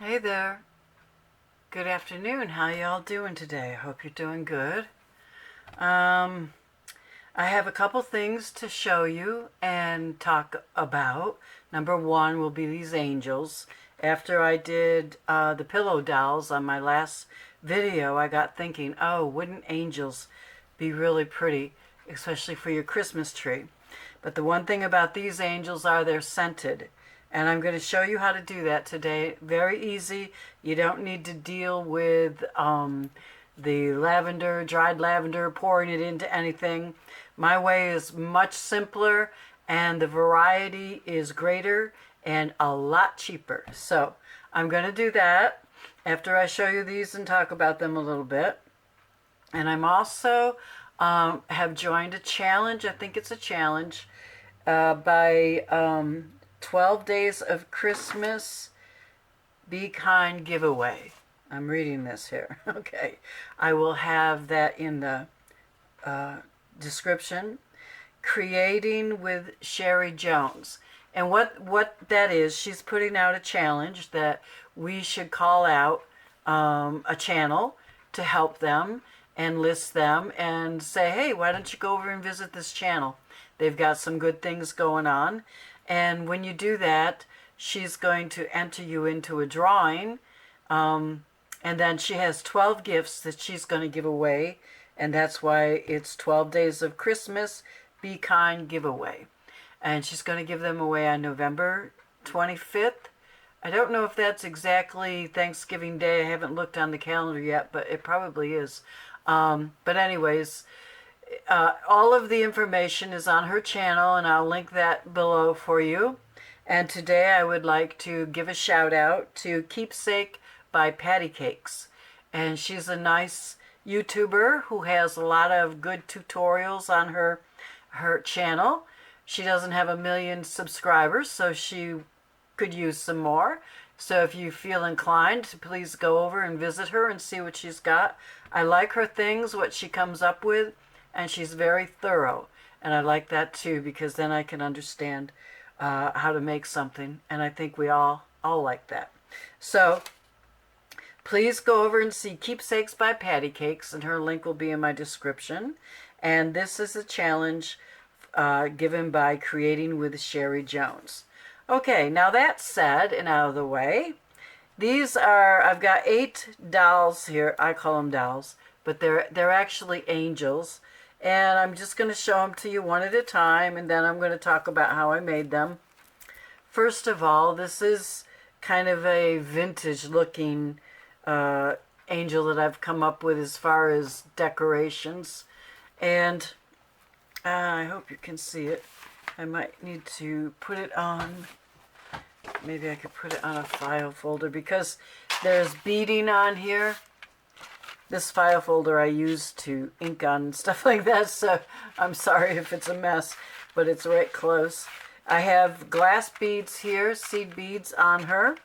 Hey there. Good afternoon. How y'all doing today? I hope you're doing good. Um, I have a couple things to show you and talk about. Number one will be these angels. After I did the pillow dolls on my last video, I got thinking, oh, wouldn't angels be really pretty, especially for your Christmas tree? But the one thing about these angels are they're scented. And I'm going to show you how to do that today. Very easy. You don't need to deal with the lavender, dried lavender, pouring it into anything. My way is much simpler and the variety is greater and a lot cheaper. So I'm going to do that after I show you these and talk about them a little bit. And I'm also have joined a challenge. I think it's a challenge by 12 Days of Christmas Be Kind giveaway. I'm reading this here. Okay. I will have that in the description. Creating with Sherry Jones. And what that is, she's putting out a challenge that we should call out a channel to help them and list them and say, hey, why don't you go over and visit this channel? They've got some good things going on. And when you do that, she's going to enter you into a drawing. And then she has 12 gifts that she's going to give away. And that's why it's 12 Days of Christmas Be Kind giveaway. And she's going to give them away on November 25th. I don't know if that's exactly Thanksgiving Day. I haven't looked on the calendar yet, but it probably is. But anyways, all of the information is on her channel, and I'll link that below for you. And today I would like to give a shout out to Keepsake by Pattycakes. And she's a nice YouTuber who has a lot of good tutorials on her channel. She doesn't have 1 million subscribers, so she could use some more. So if you feel inclined, please go over and visit her and see what she's got. I like her things, what she comes up with, and she's very thorough. And I like that too, because then I can understand how to make something. And I think we all like that. So please go over and see Keepsakes by Pattycakes, and her link will be in my description. And this is a challenge given by Creating with Sherry Jones. Okay, now that said and out of the way, these are, I've got 8 dolls here. I call them dolls, but they're actually angels. And I'm just going to show them to you one at a time, and then I'm going to talk about how I made them. First of all, this is kind of a vintage looking angel that I've come up with as far as decorations. And I hope you can see it. I might need to put it on, maybe I could put it on a file folder because there's beading on here. This file folder I use to ink on and stuff like that, so I'm sorry if it's a mess, but it's right close. I have glass beads here, seed beads on her,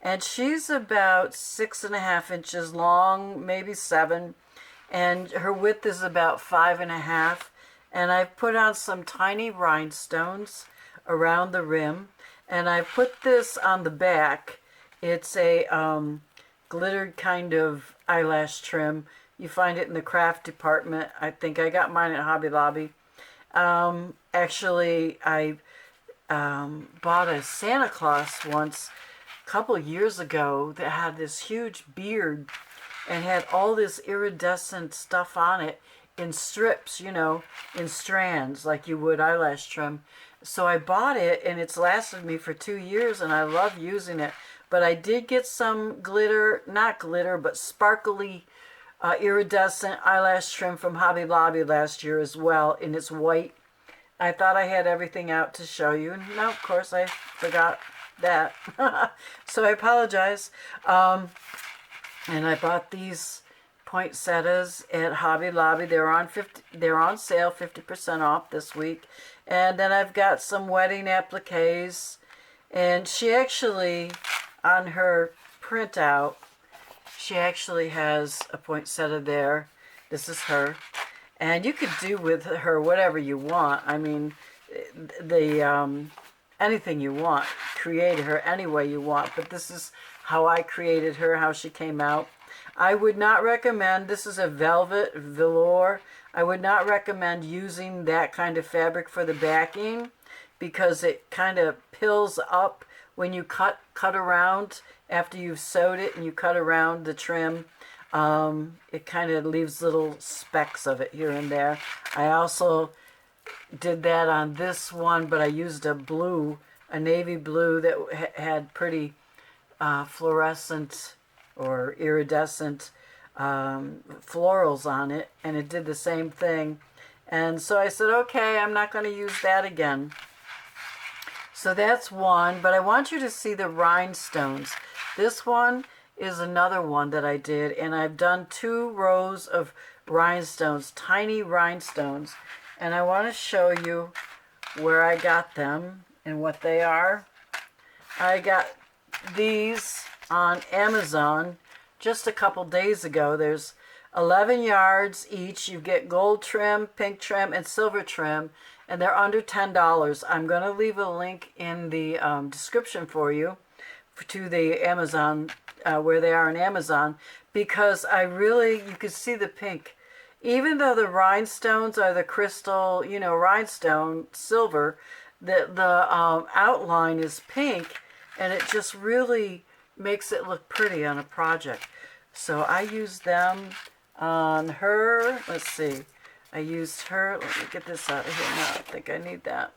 and she's about 6.5 inches long, maybe 7, and her width is about 5.5. And I've put on some tiny rhinestones around the rim. And I put this on the back. It's a glittered kind of eyelash trim. You find it in the craft department. I think I got mine at Hobby Lobby. Actually, I bought a Santa Claus once a couple years ago that had this huge beard and had all this iridescent stuff on it. In strips, you know, in strands, like you would eyelash trim. So I bought it, and it's lasted me for 2 years, and I love using it. But I did get some glitter, not glitter, but sparkly, iridescent eyelash trim from Hobby Lobby last year as well, and it's white. I thought I had everything out to show you, and now, of course, I forgot that. So I apologize. And I bought these poinsettias at Hobby Lobby. They're on sale, 50% off this week. And then I've got some wedding appliques. And she actually, on her printout, she actually has a poinsettia there. This is her. And you could do with her whatever you want. I mean, the anything you want. Create her any way you want. But this is how I created her, how she came out. I would not recommend, this is a velvet velour. I would not recommend using that kind of fabric for the backing because it kind of pills up when you cut around after you've sewed it and you cut around the trim. It kind of leaves little specks of it here and there. I also did that on this one, but I used a blue, a navy blue that had pretty fluorescent or iridescent florals on it, and it did the same thing. And so I said, okay, I'm not going to use that again. So that's one, but I want you to see the rhinestones. This one is another one that I did, and I've done 2 rows of rhinestones, tiny rhinestones, and I want to show you where I got them and what they are. I got these on Amazon just a couple days ago. There's 11 yards each. You get gold trim, pink trim, and silver trim, and they're under $10. I'm going to leave a link in the description for you to the Amazon, where they are on Amazon, because you can see the pink. Even though the rhinestones are the crystal, rhinestone silver, the outline is pink, and it just really makes it look pretty on a project. So I used them on her. Let's see. I used her. Let me get this out of here now. I think I need that.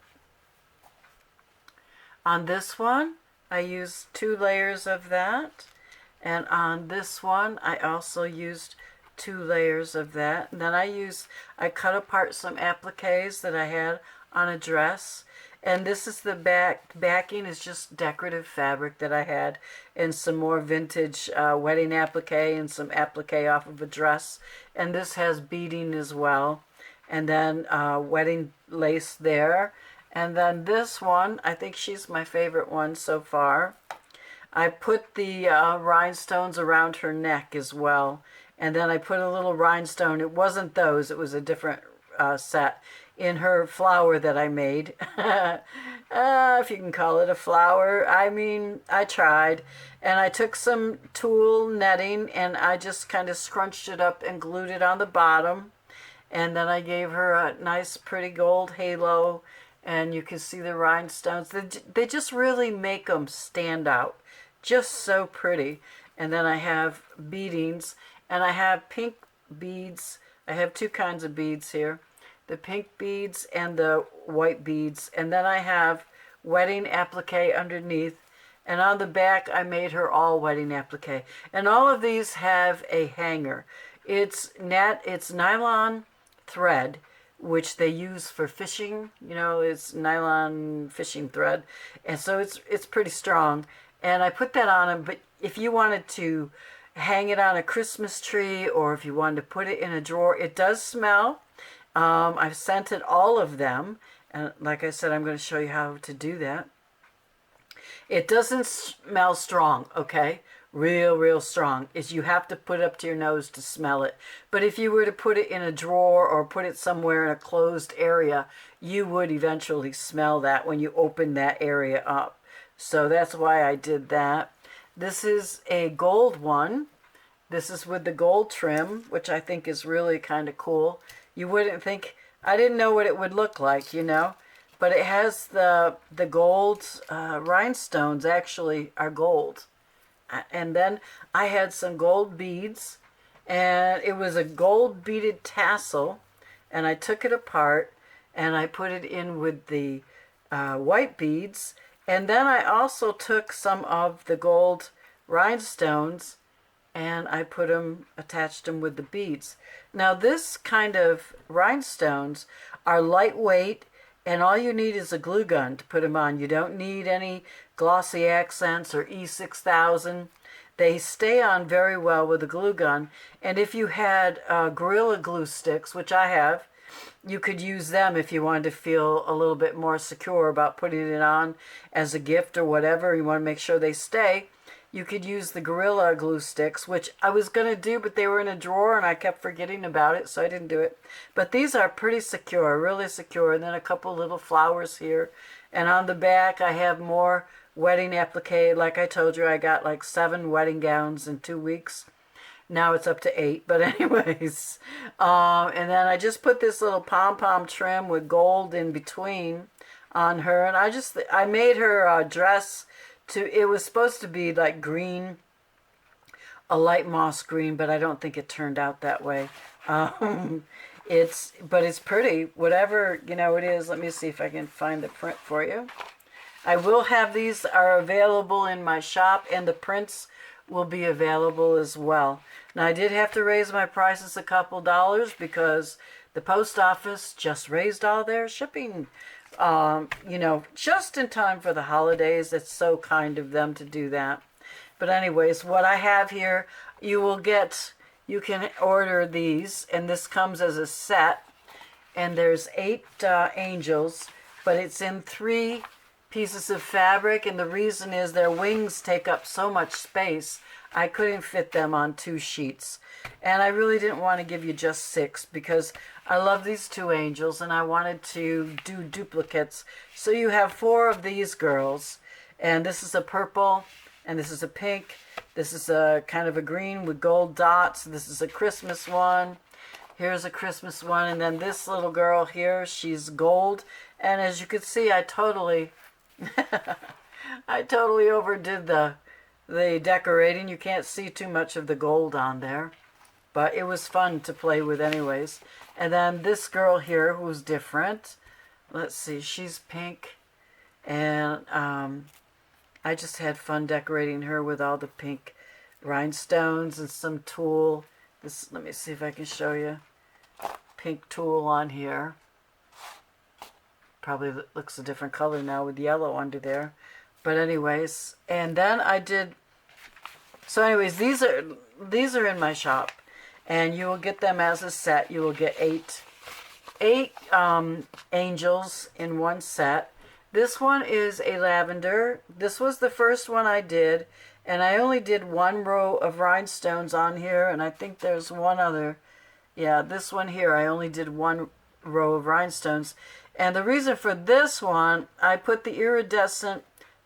On this one, I used 2 layers of that. And on this one, I also used 2 layers of that. And then I cut apart some appliques that I had on a dress. And this is the backing is just decorative fabric that I had, and some more vintage wedding applique and some applique off of a dress. And this has beading as well. And then wedding lace there. And then this one, I think she's my favorite one so far. I put the rhinestones around her neck as well. And then I put a little rhinestone. It wasn't those. It was a different set in her flower that I made. If you can call it a flower. I mean, I tried. And I took some tulle netting and I just kind of scrunched it up and glued it on the bottom. And then I gave her a nice pretty gold halo. And you can see the rhinestones. They just really make them stand out. Just so pretty. And then I have beadings. And I have pink beads. I have 2 kinds of beads here. The pink beads and the white beads. And then I have wedding applique underneath. And on the back, I made her all wedding applique. And all of these have a hanger. It's nylon thread, which they use for fishing. It's nylon fishing thread. And so it's pretty strong. And I put that on them. But if you wanted to hang it on a Christmas tree, or if you wanted to put it in a drawer, it does smell. I've scented all of them, and like I said, I'm going to show you how to do that. It doesn't smell strong, okay? Real strong. You have to put it up to your nose to smell it. But if you were to put it in a drawer or put it somewhere in a closed area, you would eventually smell that when you open that area up. So that's why I did that. This is a gold one. This is with the gold trim, which I think is really kind of cool. You wouldn't think, I didn't know what it would look like, but it has the gold rhinestones actually are gold. And then I had some gold beads, and it was a gold beaded tassel, and I took it apart and I put it in with the white beads. And then I also took some of the gold rhinestones and I attached them with the beads. Now this kind of rhinestones are lightweight, and all you need is a glue gun to put them on. You don't need any glossy accents or E6000. They stay on very well with a glue gun. And if you had Gorilla Glue sticks, which I have, you could use them if you wanted to feel a little bit more secure about putting it on as a gift or whatever. You want to make sure they stay. You could use the Gorilla Glue sticks, which I was going to do, but they were in a drawer and I kept forgetting about it, so I didn't do it. But these are pretty secure, really secure. And then a couple little flowers here And on the back, I have more wedding applique. Like I told you, I got like 7 wedding gowns in 2 weeks. Now it's up to 8, but anyways. And then I just put this little pom-pom trim with gold in between on her. And I made her dress it was supposed to be like green, a light moss green, but I don't think it turned out that way. But it's pretty, whatever, it is. Let me see if I can find the print for you. I will have these are available in my shop, and the prints will be available as well. Now, I did have to raise my prices a couple dollars because the post office just raised all their shipping, just in time for the holidays. It's so kind of them to do that. But anyways, what I have here, you can order these, and this comes as a set, and there's 8 angels, but it's in 3 pieces of fabric, and the reason is their wings take up so much space. I couldn't fit them on 2 sheets, and I really didn't want to give you just 6 because I love these 2 angels, and I wanted to do duplicates. So you have 4 of these girls, and this is a purple, and this is a pink, this is a kind of a green with gold dots, this is a Christmas one, here's a Christmas one, and then this little girl here, she's gold, and as you can see, I totally overdid the decorating. You can't see too much of the gold on there, but it was fun to play with anyways. And then this girl here who's different, let's see, she's pink, and I just had fun decorating her with all the pink rhinestones and some tulle. Let me see if I can show you. Pink tulle on here. Probably looks a different color now with yellow under there. But anyways, and then so anyways, these are in my shop, and you will get them as a set. You will get 8 angels in one set. This one is a lavender. This was the first one I did, and I only did 1 row of rhinestones on here, and I think there's one other. Yeah, this one here, I only did 1 row of rhinestones. And the reason for this one, I put the iridescent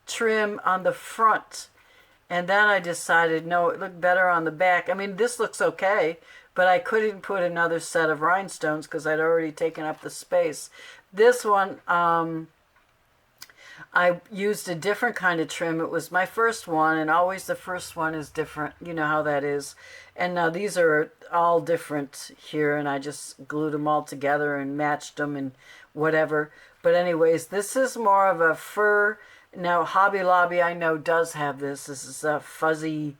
trim on the front, and then I decided, no, it looked better on the back. I mean, this looks okay, but I couldn't put another set of rhinestones because I'd already taken up the space. This one, I used a different kind of trim. It was my first one, and always the first one is different. You know how that is. And now these are all different here, and I just glued them all together and matched them and whatever. But anyways, this is more of a fur. Now, Hobby Lobby, I know, does have this. This is a fuzzy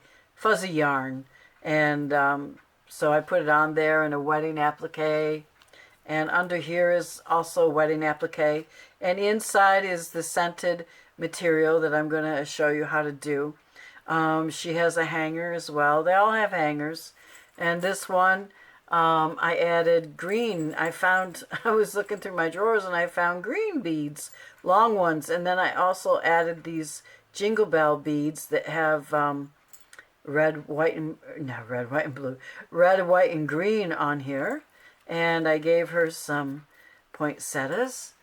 yarn. And so I put it on there in a wedding applique. And under here is also wedding applique. And inside is the scented material that I'm going to show you how to do. She has a hanger as well. They all have hangers. And this one, I added green. I was looking through my drawers and I found green beads, long ones. And then I also added these jingle bell beads that have red, white, and green on here. And I gave her some poinsettias.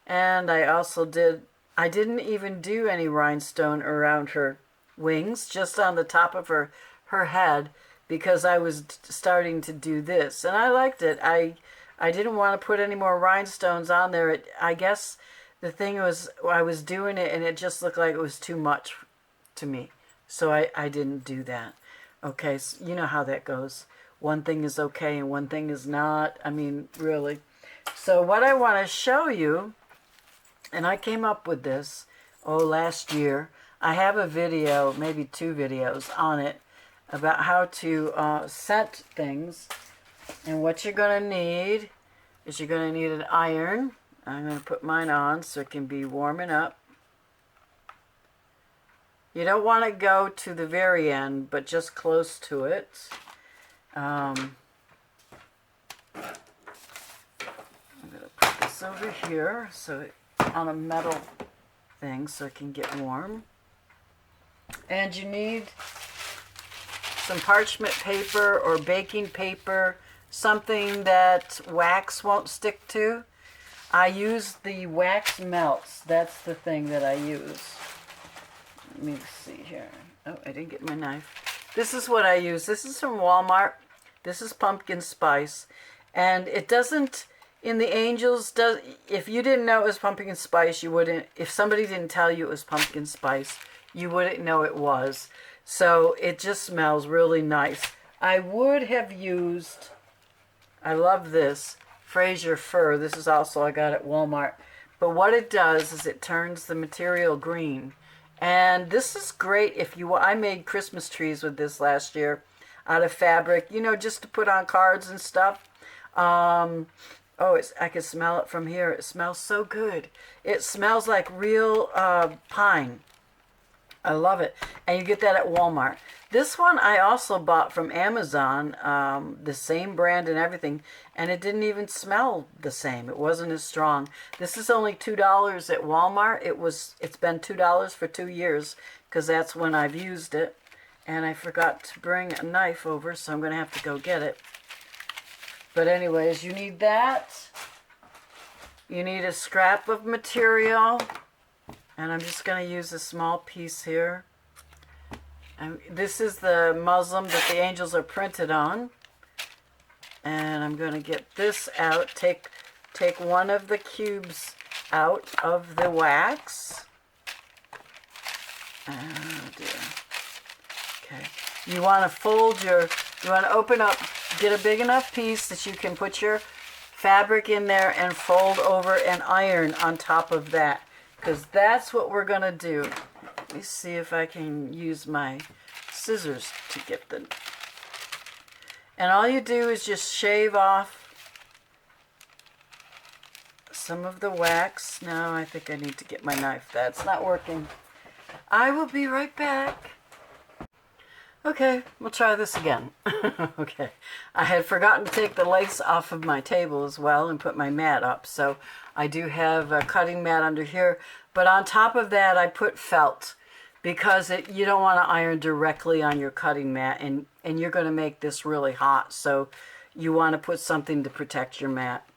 And I didn't even do any rhinestone around her wings, just on the top of her head, because I was starting to do this. And I liked it. I didn't want to put any more rhinestones on there. I guess the thing was, I was doing it and it just looked like it was too much to me. So I didn't do that. Okay, so you know how that goes. One thing is okay and one thing is not. I mean, really. So what I want to show you, and I came up with this, last year. I have a video, maybe 2 videos on it, about how to scent things. And what you're going to need is you're going to need an iron. I'm going to put mine on so it can be warming up. You don't want to go to the very end, but just close to it. I'm going to put this over here on a metal thing so it can get warm. And you need some parchment paper or baking paper, something that wax won't stick to. I use the wax melts. That's the thing that I use. Let me see here. Oh, I didn't get my knife. This is what I use. This is from Walmart. This is pumpkin spice. And it doesn't, in the angels, if you didn't know it was pumpkin spice, you wouldn't, if somebody didn't tell you it was pumpkin spice, you wouldn't know it was. So it just smells really nice. I would have used, I love this, Fraser Fir. This is also I got at Walmart. But what it does is it turns the material green. And this is great if you, I made Christmas trees with this last year out of fabric, you know, just to put on cards and stuff. Oh, I can smell it from here. It smells so good. It smells like real pine. I love it. And you get that at Walmart. This one I also bought from Amazon, the same brand and everything, and it didn't even smell the same. It wasn't as strong. This is only $2 at Walmart. It's been $2 for 2 years because that's when I've used it. And I forgot to bring a knife over, so I'm going to have to go get it. But anyways, you need that. You need a scrap of material. And I'm just going to use a small piece here. And this is the muslin that the angels are printed on. And I'm going to get this out. Take one of the cubes out of the wax. Oh dear. Okay. You want to you want to open up, get a big enough piece that you can put your fabric in there and fold over and iron on top of that. Because that's what we're going to do. Let me see if I can use my scissors to get the... And all you do is just shave off some of the wax. No, I think I need to get my knife. That's not working. I will be right back. Okay, we'll try this again. Okay, I had forgotten to take the lace off of my table as well and put my mat up. So I do have a cutting mat under here. But on top of that, I put felt because you don't want to iron directly on your cutting mat. And you're going to make this really hot. So you want to put something to protect your mat.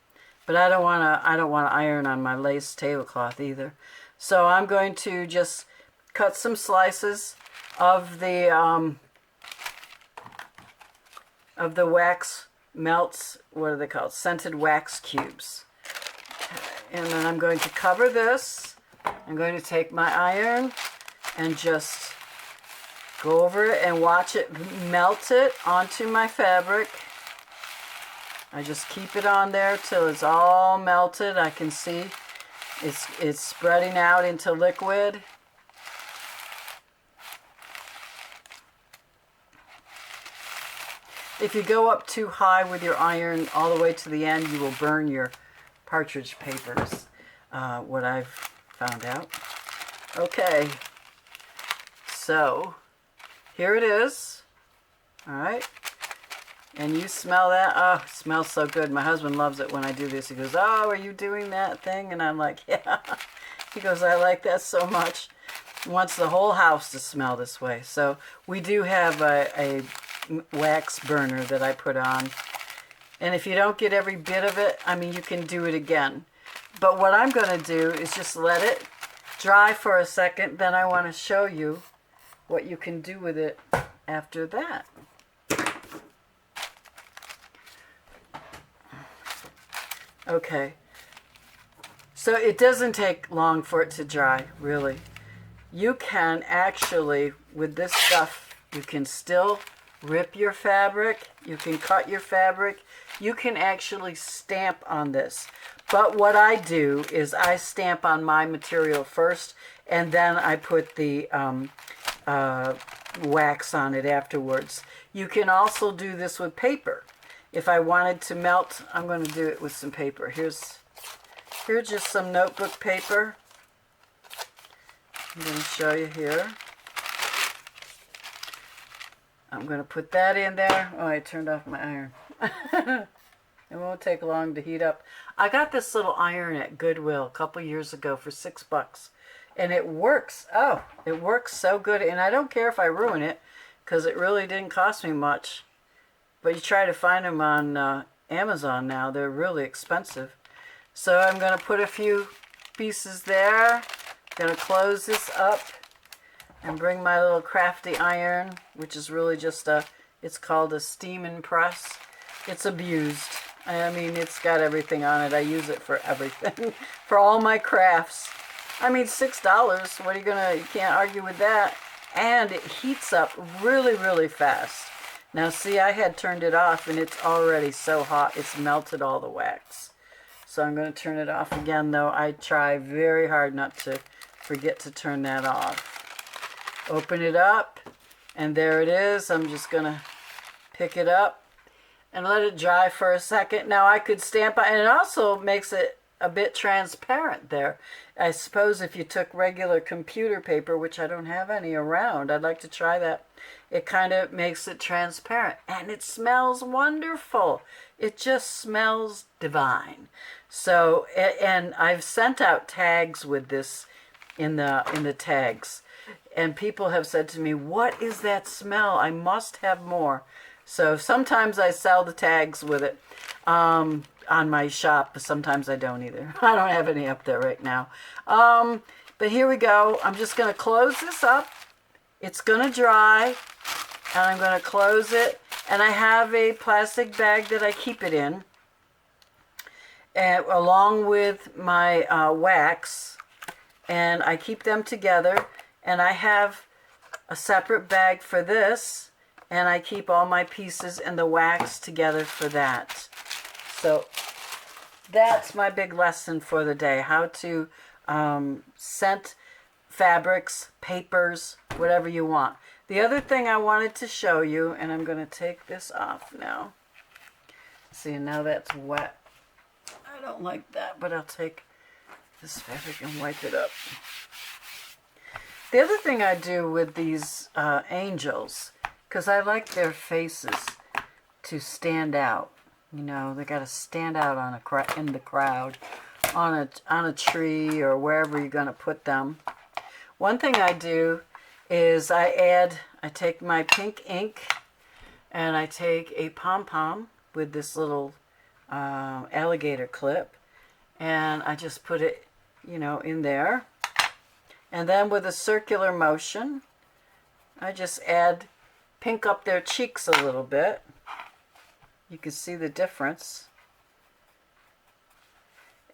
But I don't want to iron on my lace tablecloth either. So I'm going to just cut some slices of the wax melts. What are they called? Scented wax cubes. Okay. And then I'm going to cover this. I'm going to take my iron and just go over it and watch it melt it onto my fabric. I just keep it on there till it's all melted. I can see it's spreading out into liquid. If you go up too high with your iron all the way to the end, you will burn your partridge papers, what I've found out. Okay, so here it is. All right, and you smell that? Oh, it smells so good. My husband loves it when I do this. He goes, oh, are you doing that thing? And I'm like, yeah. He goes, I like that so much. He wants the whole house to smell this way. So we do have a wax burner that I put on. And if you don't get every bit of it, I mean, you can do it again. But what I'm going to do is just let it dry for a second. Then I want to show you what you can do with it after that. Okay. So it doesn't take long for it to dry, really. You can actually, with this stuff, you can still rip your fabric, you can cut your fabric, you can actually stamp on this. But what I do is I stamp on my material first, and then I put the wax on it afterwards. You can also do this with paper. If I wanted to melt, I'm going to do it with some paper. Here's just some notebook paper. I'm going to show you here. I'm going to put that in there. Oh, I turned off my iron. It won't take long to heat up. I got this little iron at Goodwill a couple years ago for $6. And it works. Oh, it works so good. And I don't care if I ruin it because it really didn't cost me much. But you try to find them on Amazon now. They're really expensive. So I'm going to put a few pieces there. Going to close this up and bring my little crafty iron, which is really just it's called a steam and press. It's abused. I mean, it's got everything on it. I use it for everything, for all my crafts. I mean, $6. What are you can't argue with that. And it heats up really, really fast. Now, see, I had turned it off, and it's already so hot, it's melted all the wax. So I'm going to turn it off again, though. I try very hard not to forget to turn that off. Open it up, and there it is. I'm just going to pick it up and let it dry for a second. Now, I could stamp it, and it also makes it a bit transparent there. I suppose if you took regular computer paper, which I don't have any around, I'd like to try that. It kind of makes it transparent, and it smells wonderful. It just smells divine. So, and I've sent out tags with this in the tags, and people have said to me, "What is that smell? I must have more." So sometimes I sell the tags with it on my shop, but sometimes I don't either. I don't have any up there right now. But here we go. I'm just going to close this up. It's going to dry, and I'm going to close it. And I have a plastic bag that I keep it in, along with my wax, and I keep them together. And I have a separate bag for this, and I keep all my pieces and the wax together for that. So that's my big lesson for the day, how to scent fabrics, papers, whatever you want. The other thing I wanted to show you, and I'm going to take this off now. See, now that's wet. I don't like that, but I'll take this fabric and wipe it up. The other thing I do with these angels, because I like their faces to stand out. You know, they got to stand out on in the crowd, on a tree or wherever you're going to put them. One thing I do is I take my pink ink, and I take a pom-pom with this little alligator clip, and I just put it, you know, in there. And then with a circular motion, I just pink up their cheeks a little bit. You can see the difference.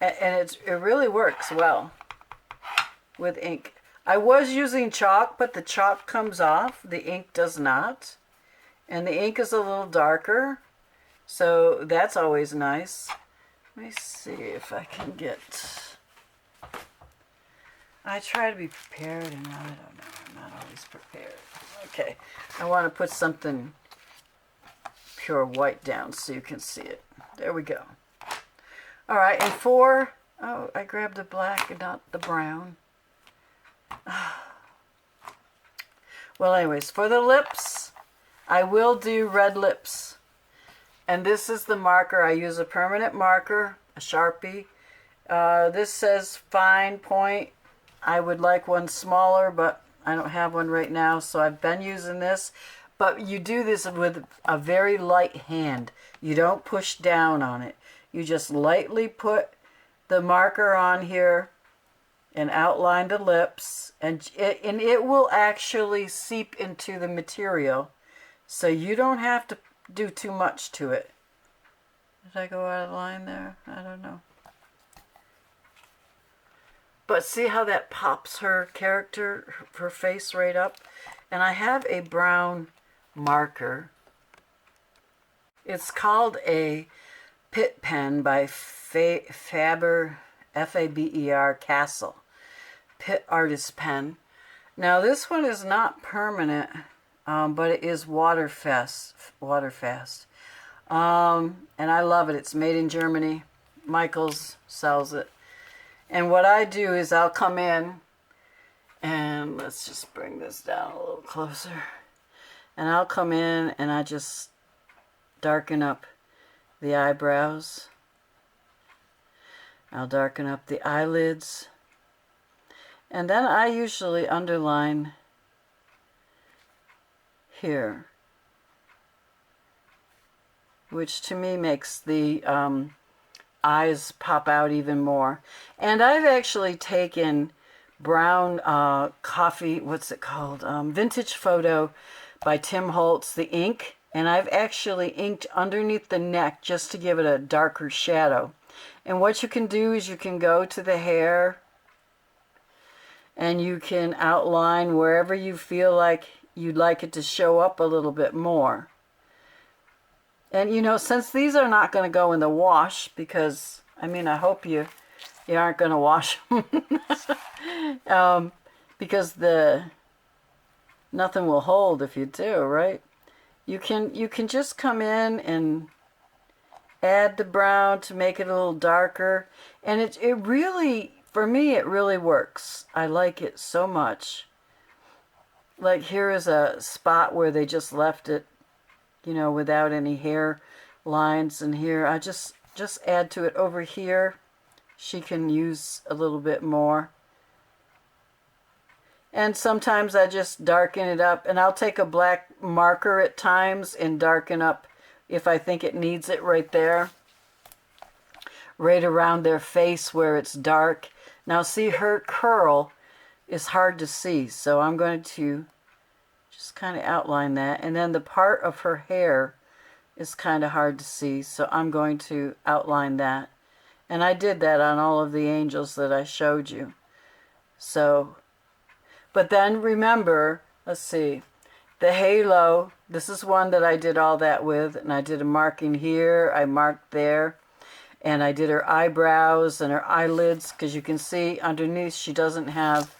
And it really works well with ink. I was using chalk, but the chalk comes off. The ink does not. And the ink is a little darker, so that's always nice. Let me see if I can get... I try to be prepared, and I don't know, I'm not always prepared. Okay, I want to put something pure white down so you can see it. There we go. All right, and oh, I grabbed the black and not the brown. Well, anyways, for the lips, I will do red lips. And this is the marker. I use a permanent marker, a Sharpie. This says fine point. I would like one smaller, but I don't have one right now, so I've been using this. But you do this with a very light hand. You don't push down on it. You just lightly put the marker on here and outline the lips, and it will actually seep into the material, so you don't have to do too much to it. Did I go out of line there? I don't know. But see how that pops her character, her face right up? And I have a brown marker. It's called a Pitt pen by Faber, F-A-B-E-R, Castle. Pitt Artist Pen. Now this one is not permanent, but it is waterfast. And I love it. It's made in Germany. Michaels sells it. And what I do is I'll come in, and let's just bring this down a little closer. And I'll come in and I just darken up the eyebrows. I'll darken up the eyelids. And then I usually underline here, which to me makes the eyes pop out even more. And I've actually taken brown coffee, what's it called? Vintage Photo by Tim Holtz, the ink. And I've actually inked underneath the neck just to give it a darker shadow. And what you can do is you can go to the hair and you can outline wherever you feel like you'd like it to show up a little bit more. And you know, since these are not going to go in the wash, because I mean, I hope you aren't going to wash them because nothing will hold if you do, right? You can just come in and add the brown to make it a little darker, and it really, for me, it really works. I like it so much. Like here is a spot where they just left it, you know, without any hair lines, and here I just add to it. Over here she can use a little bit more, and sometimes I just darken it up, and I'll take a black marker at times and darken up if I think it needs it right there, right around their face where it's dark. Now see, her curl is hard to see, so I'm going to just kind of outline that. And then the part of her hair is kind of hard to see, so I'm going to outline that. And I did that on all of the angels that I showed you. So, but then remember, let's see, the halo, this is one that I did all that with, and I did a marking here, I marked there, and I did her eyebrows and her eyelids, because you can see underneath she doesn't have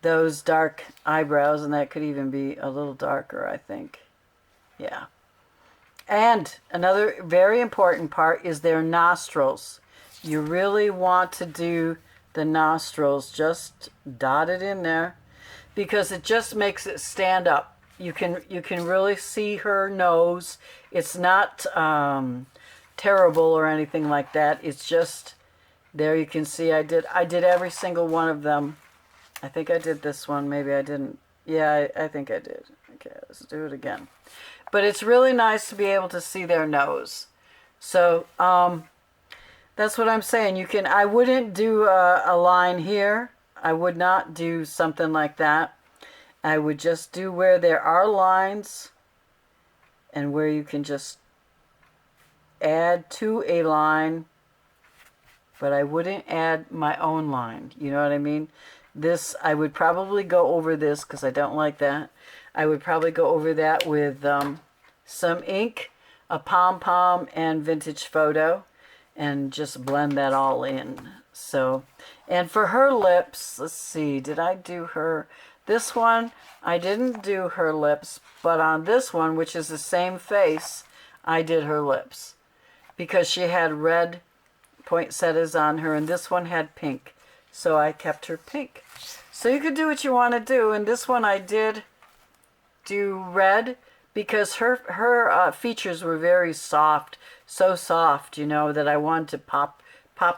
those dark eyebrows, and that could even be a little darker, I think. Yeah. And another very important part is their nostrils. You really want to do the nostrils, just dot it in there, because it just makes it stand up. You can really see her nose. It's not terrible or anything like that. It's just, there you can see I did every single one of them. I think I did this one. Maybe I didn't. Yeah, I think I did. Okay, let's do it again. But it's really nice to be able to see their nose. So that's what I'm saying. You can. I wouldn't do a line here. I would not do something like that. I would just do where there are lines and where you can just add to a line, but I wouldn't add my own line. You know what I mean? This, I would probably go over this because I don't like that. I would probably go over that with some ink, a pom-pom, and Vintage Photo, and just blend that all in. So, and for her lips, let's see, did I do her? This one, I didn't do her lips, but on this one, which is the same face, I did her lips, because she had red poinsettias on her, and this one had pink. So I kept her pink. So you could do what you want to do. And this one I did do red because her features were very soft, so soft, you know, that I wanted to pop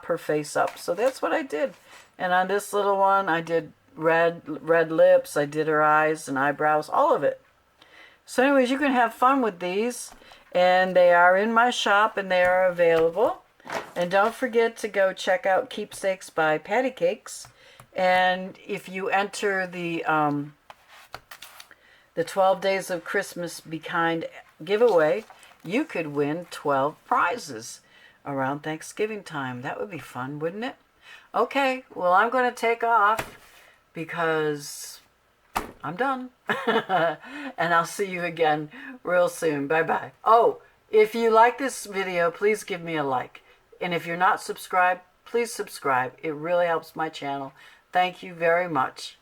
her face up. So that's what I did. And on this little one, I did red lips. I did her eyes and eyebrows, all of it. So anyways, you can have fun with these. And they are in my shop and they are available. And don't forget to go check out Keepsakes by Pattycakes. And if you enter the 12 Days of Christmas Be Kind giveaway, you could win 12 prizes around Thanksgiving time. That would be fun, wouldn't it? Okay, well, I'm going to take off because I'm done. And I'll see you again real soon. Bye-bye. Oh, if you like this video, please give me a like. And if you're not subscribed, please subscribe. It really helps my channel. Thank you very much.